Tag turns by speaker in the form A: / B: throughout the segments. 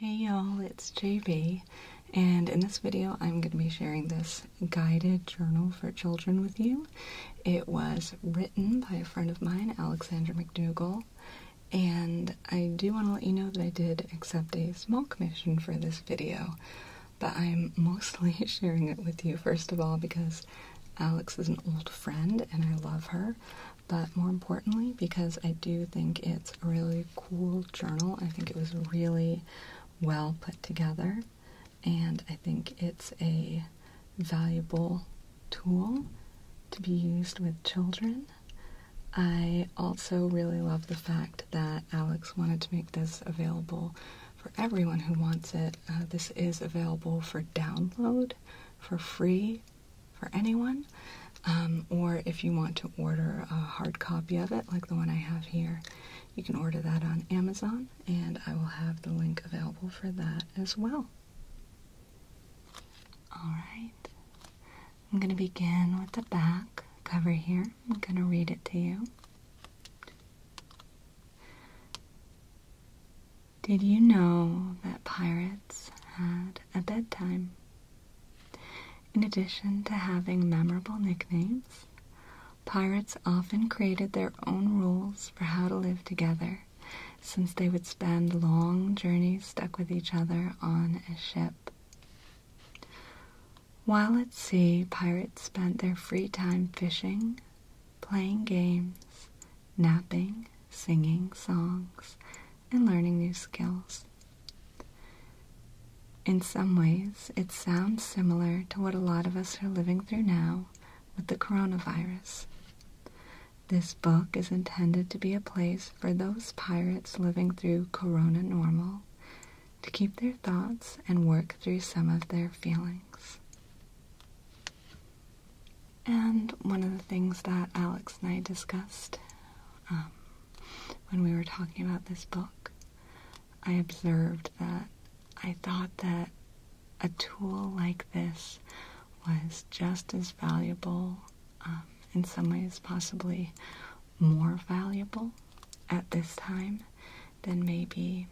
A: Hey y'all, it's JB, and in this video I'm going to be sharing this guided journal for children with you. It was written by a friend of mine, Alexandra McDougall, and I do want to let you know that I did accept a small commission for this video, but I'm mostly sharing it with you, first of all, because Alex is an old friend and I love her, but more importantly because I do think it's a really cool journal. I think it was really well put together, and I think it's a valuable tool to be used with children. I also really love the fact that Alex wanted to make this available for everyone who wants it. This is available for download for free for anyone, or if you want to order a hard copy of it like the one I have here, you can order that on Amazon, and I will have the link available for that as well. Alright, I'm going to begin with the back cover here. I'm going to read it to you. Did you know that pirates had a bedtime? In addition to having memorable nicknames, pirates often created their own rules for how to live together, since they would spend long journeys stuck with each other on a ship. While at sea, pirates spent their free time fishing, playing games, napping, singing songs, and learning new skills. In some ways, it sounds similar to what a lot of us are living through now with the coronavirus. This book is intended to be a place for those pirates living through Corona Normal to keep their thoughts and work through some of their feelings. And one of the things that Alex and I discussed when we were talking about this book, I observed that I thought that a tool like this was just as valuable, in some ways possibly more valuable at this time than maybe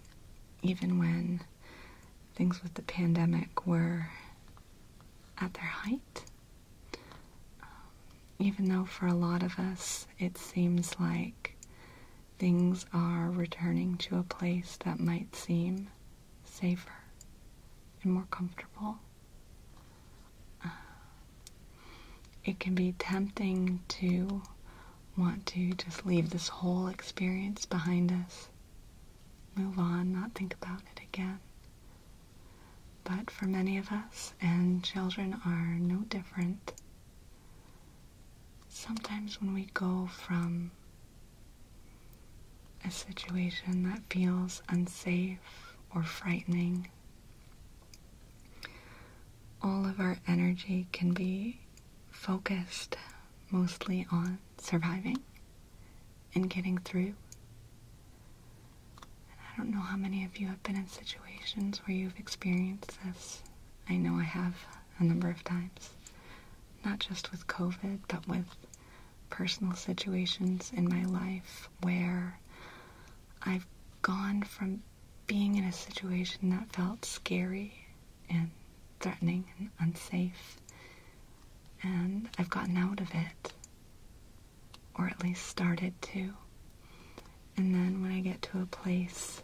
A: even when things with the pandemic were at their height. Even though for a lot of us it seems like things are returning to a place that might seem safer and more comfortable, it can be tempting to want to just leave this whole experience behind us, move on, not think about it again. But for many of us, and children are no different, sometimes when we go from a situation that feels unsafe or frightening, all of our energy can be focused mostly on surviving and getting through. And I don't know how many of you have been in situations where you've experienced this. I know I have a number of times, not just with COVID, but with personal situations in my life where I've gone from being in a situation that felt scary and threatening and unsafe, and I've gotten out of it, or at least started to. And then when I get to a place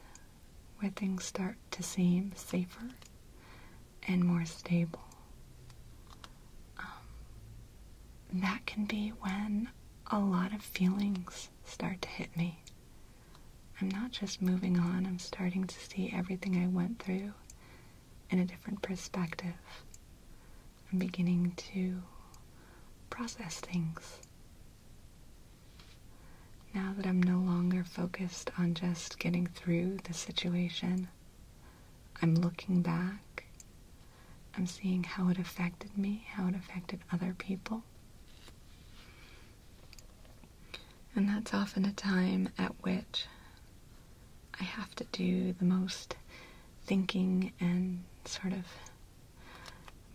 A: where things start to seem safer and more stable, that can be when a lot of feelings start to hit me. I'm not just moving on, I'm starting to see everything I went through in a different perspective. I'm beginning to process things. Now that I'm no longer focused on just getting through the situation, I'm looking back. I'm seeing how it affected me, how it affected other people. And that's often a time at which I have to do the most thinking and sort of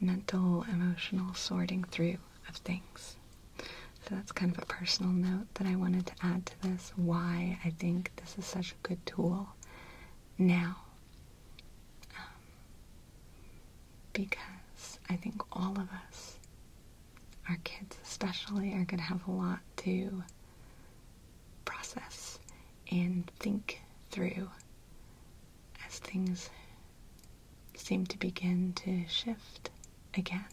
A: mental, emotional sorting through of things. So that's kind of a personal note that I wanted to add to this, why I think this is such a good tool now. because I think all of us, our kids especially, are going to have a lot to process and think through as things seem to begin to shift again.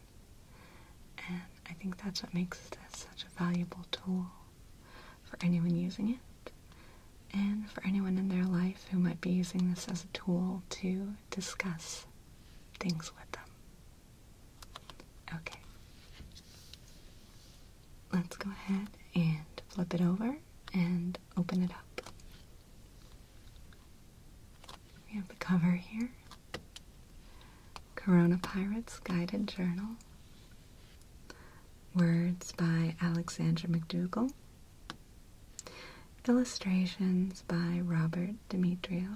A: And I think that's what makes this such a valuable tool for anyone using it, and for anyone in their life who might be using this as a tool to discuss things with them. Okay. Let's go ahead and flip it over and open it up. We have the cover here. Corona Pirates Guided Journal. Words by Alexandra McDougall. Illustrations by Robert Demetrio.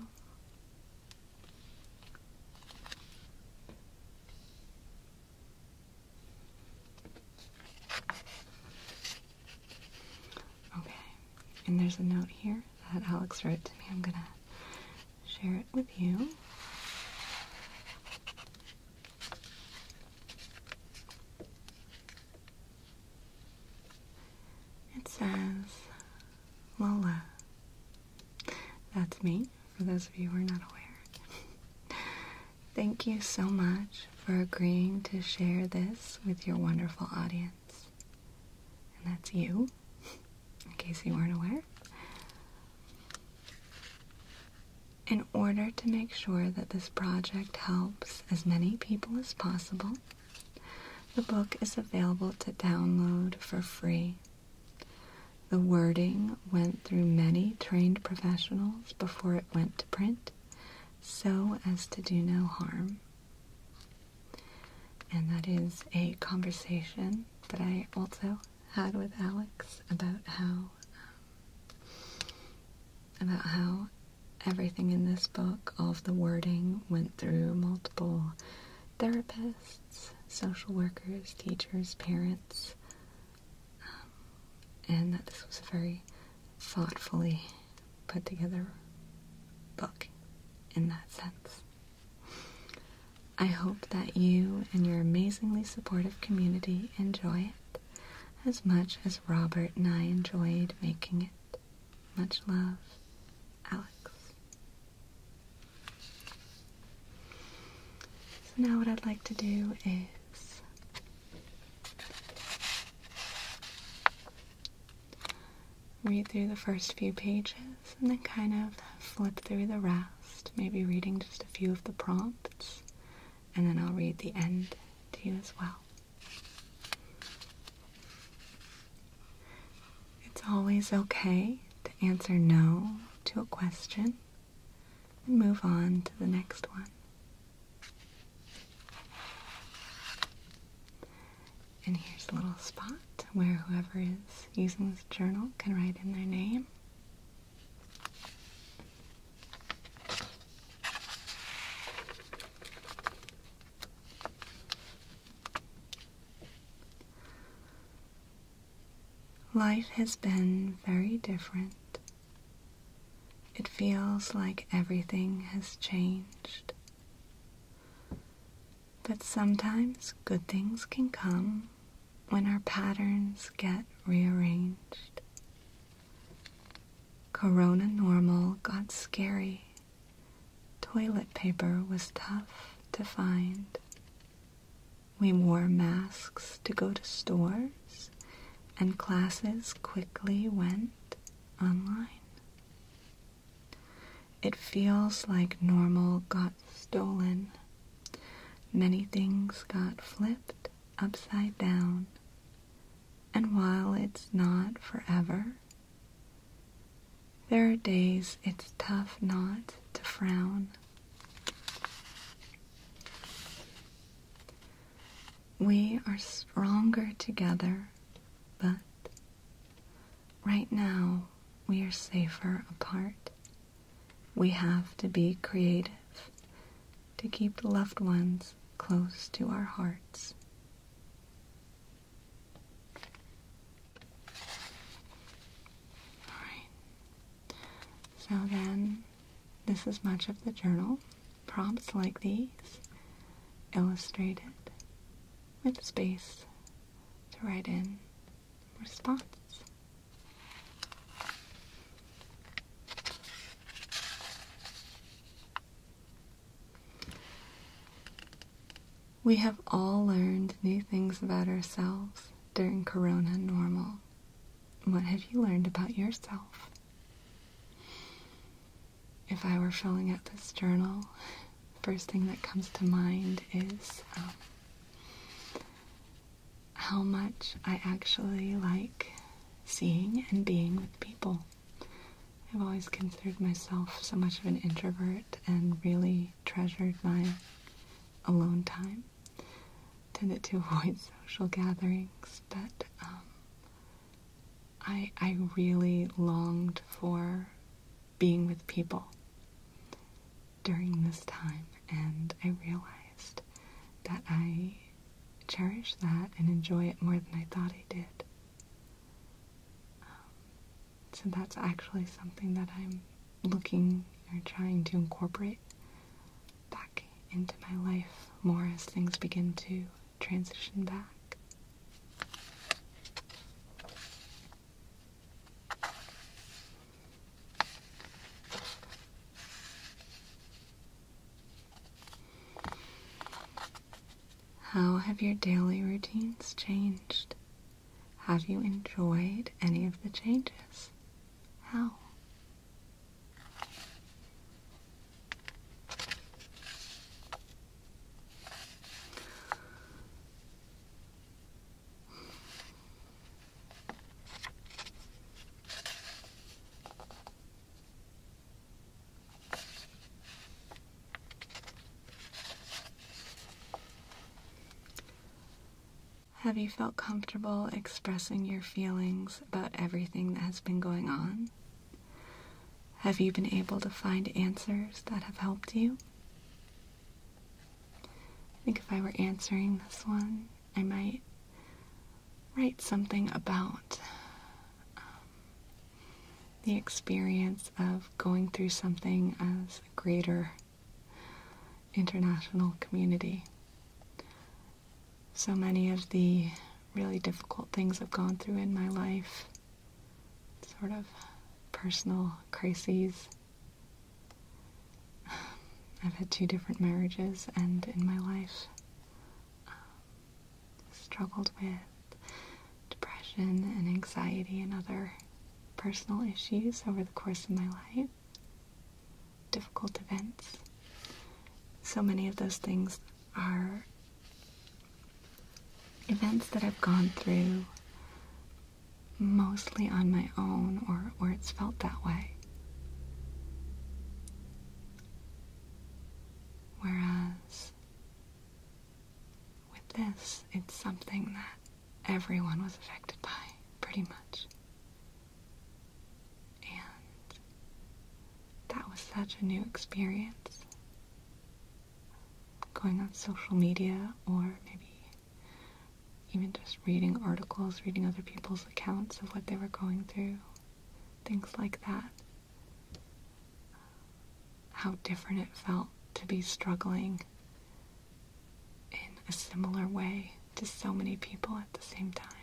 A: Okay, and there's a note here that Alex wrote to me. I'm gonna share it with you. It says, Lola. That's me, for those of you who are not aware. Thank you so much for agreeing to share this with your wonderful audience. And that's you, in case you weren't aware. In order to make sure that this project helps as many people as possible, the book is available to download for free. The wording went through many trained professionals before it went to print, so as to do no harm. And that is a conversation that I also had with Alex about how everything in this book, all of the wording, went through multiple therapists, social workers, teachers, parents, and that this was a very thoughtfully put together book in that sense. I hope that you and your amazingly supportive community enjoy it as much as Robert and I enjoyed making it. Much love, Alex. So now what I'd like to do is read through the first few pages and then kind of flip through the rest, maybe reading just a few of the prompts, and then I'll read the end to you as well. It's always okay to answer no to a question and move on to the next one. And here's a little spot where whoever is using this journal can write in their name. Life has been very different. It feels like everything has changed. But sometimes good things can come when our patterns get rearranged. Corona normal got scary. Toilet paper was tough to find. We wore masks to go to stores, and classes quickly went online. It feels like normal got stolen. Many things got flipped upside down. And while it's not forever, there are days it's tough not to frown. We are stronger together, but right now we are safer apart. We have to be creative to keep the loved ones close to our hearts. So then, this is much of the journal. Prompts like these illustrated with space to write in response. We have all learned new things about ourselves during Corona Normal. What have you learned about yourself? If I were filling out this journal, first thing that comes to mind is how much I actually like seeing and being with people. I've always considered myself so much of an introvert and really treasured my alone time. Tended to avoid social gatherings, but I really longed for being with people during this time, and I realized that I cherish that and enjoy it more than I thought I did. So that's actually something that I'm looking or trying to incorporate back into my life more as things begin to transition back. How have your daily routines changed? Have you enjoyed any of the changes? How? Have you felt comfortable expressing your feelings about everything that has been going on? Have you been able to find answers that have helped you? I think if I were answering this one, I might write something about the experience of going through something as a greater international community. So many of the really difficult things I've gone through in my life, sort of personal crises. I've had 2 different marriages, and in my life struggled with depression and anxiety and other personal issues over the course of my life. Difficult events. So many of those things are events that I've gone through mostly on my own, or it's felt that way. Whereas with this, it's something that everyone was affected by, pretty much. And that was such a new experience. Going on social media, or maybe even just reading articles, reading other people's accounts of what they were going through, things like that. How different it felt to be struggling in a similar way to so many people at the same time.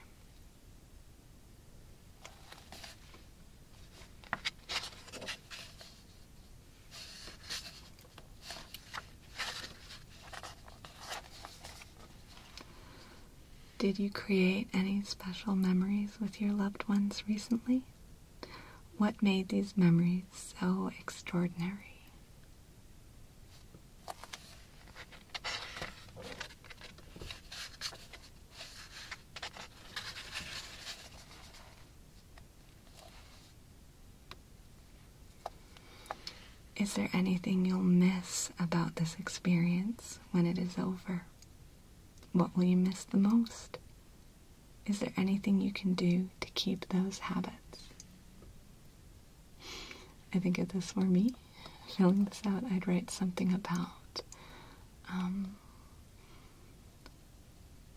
A: Did you create any special memories with your loved ones recently? What made these memories so extraordinary? Is there anything you'll miss about this experience when it is over? What will you miss the most? Is there anything you can do to keep those habits? I think if this were me filling this out, I'd write something about how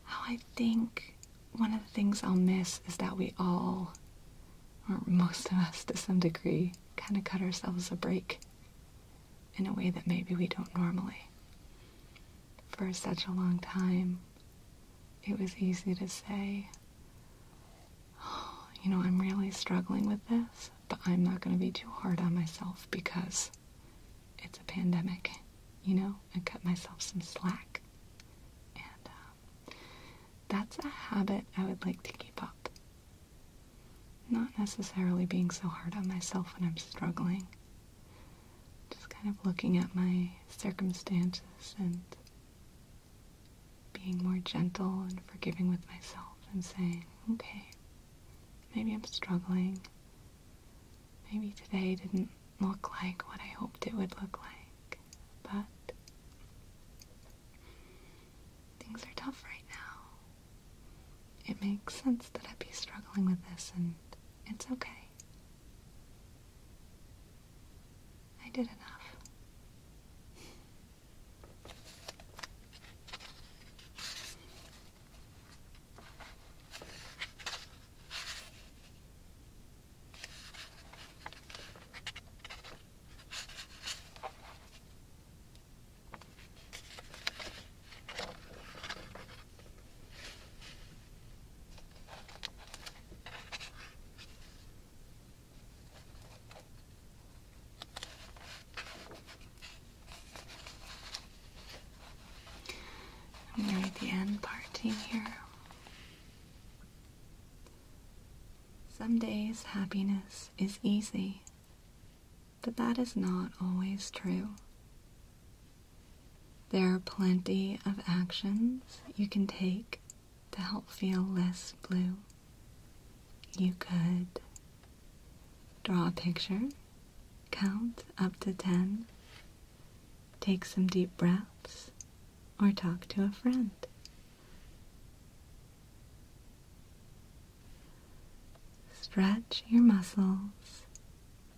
A: I think one of the things I'll miss is that we all, or most of us to some degree, kind of cut ourselves a break in a way that maybe we don't normally. for such a long time, it was easy to say, oh, you know, I'm really struggling with this, but I'm not going to be too hard on myself because it's a pandemic, you know, and cut myself some slack. And that's a habit I would like to keep up. Not necessarily being so hard on myself when I'm struggling. Just kind of looking at my circumstances and being more gentle and forgiving with myself and saying, okay, maybe I'm struggling. Maybe today didn't look like what I hoped it would look like, but things are tough right now. It makes sense that I'd be struggling with this, and it's okay. I did enough. I'm going to read the end part to you here. Some days happiness is easy, but that is not always true. There are plenty of actions you can take to help feel less blue. You could draw a picture, count up to 10, take some deep breaths, or talk to a friend. Stretch your muscles,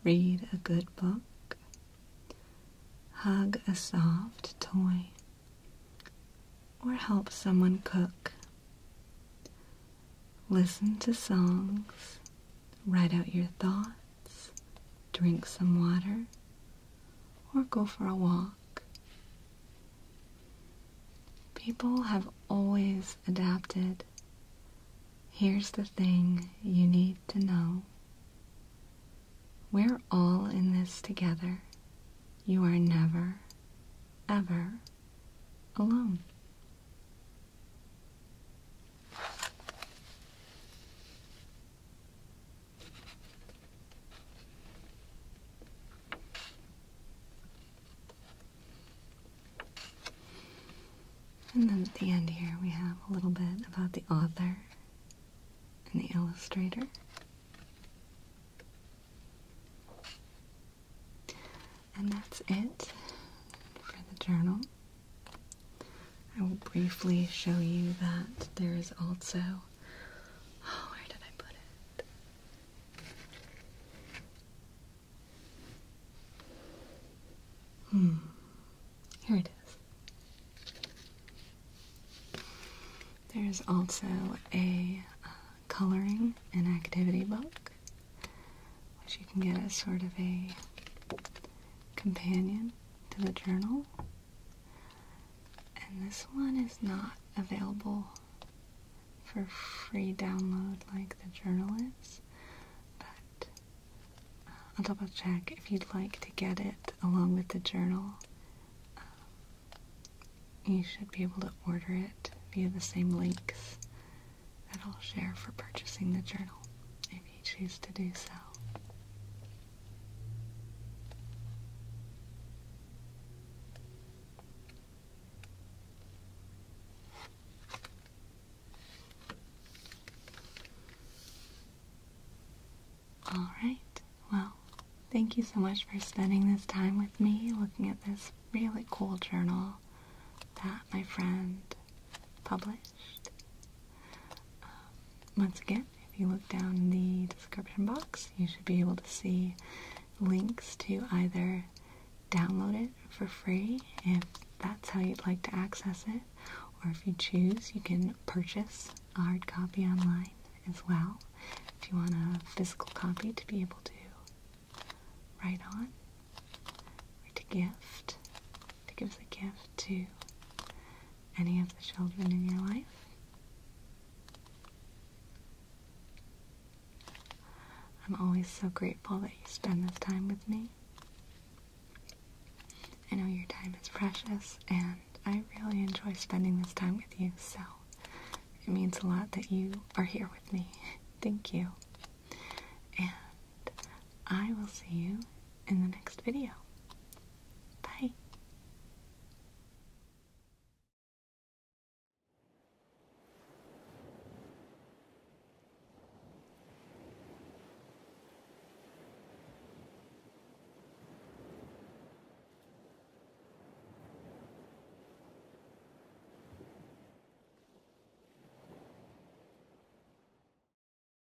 A: read a good book, hug a soft toy, or help someone cook. Listen to songs, write out your thoughts, drink some water, or go for a walk. People have always adapted. Here's the thing you need to know. We're all in this together. You are never, ever alone. And then at the end here we have a little bit about the author and the illustrator. And that's it for the journal. I will briefly show you that there is also, where did I put it? Here it is. There's also a coloring and activity book, which you can get as sort of a companion to the journal. And this one is not available for free download like the journal is, but I'll double check. If you'd like to get it along with the journal, you should be able to order it via the same links that I'll share for purchasing the journal, if you choose to do so. Alright, well, thank you so much for spending this time with me looking at this really cool journal that my friend published. Once again, if you look down in the description box, you should be able to see links to either download it for free if that's how you'd like to access it, or if you choose, you can purchase a hard copy online as well if you want a physical copy to be able to write on or to give as a gift to any of the children in your life. I'm always so grateful that you spend this time with me. I know your time is precious, and I really enjoy spending this time with you, so it means a lot that you are here with me. Thank you. And I will see you in the next video.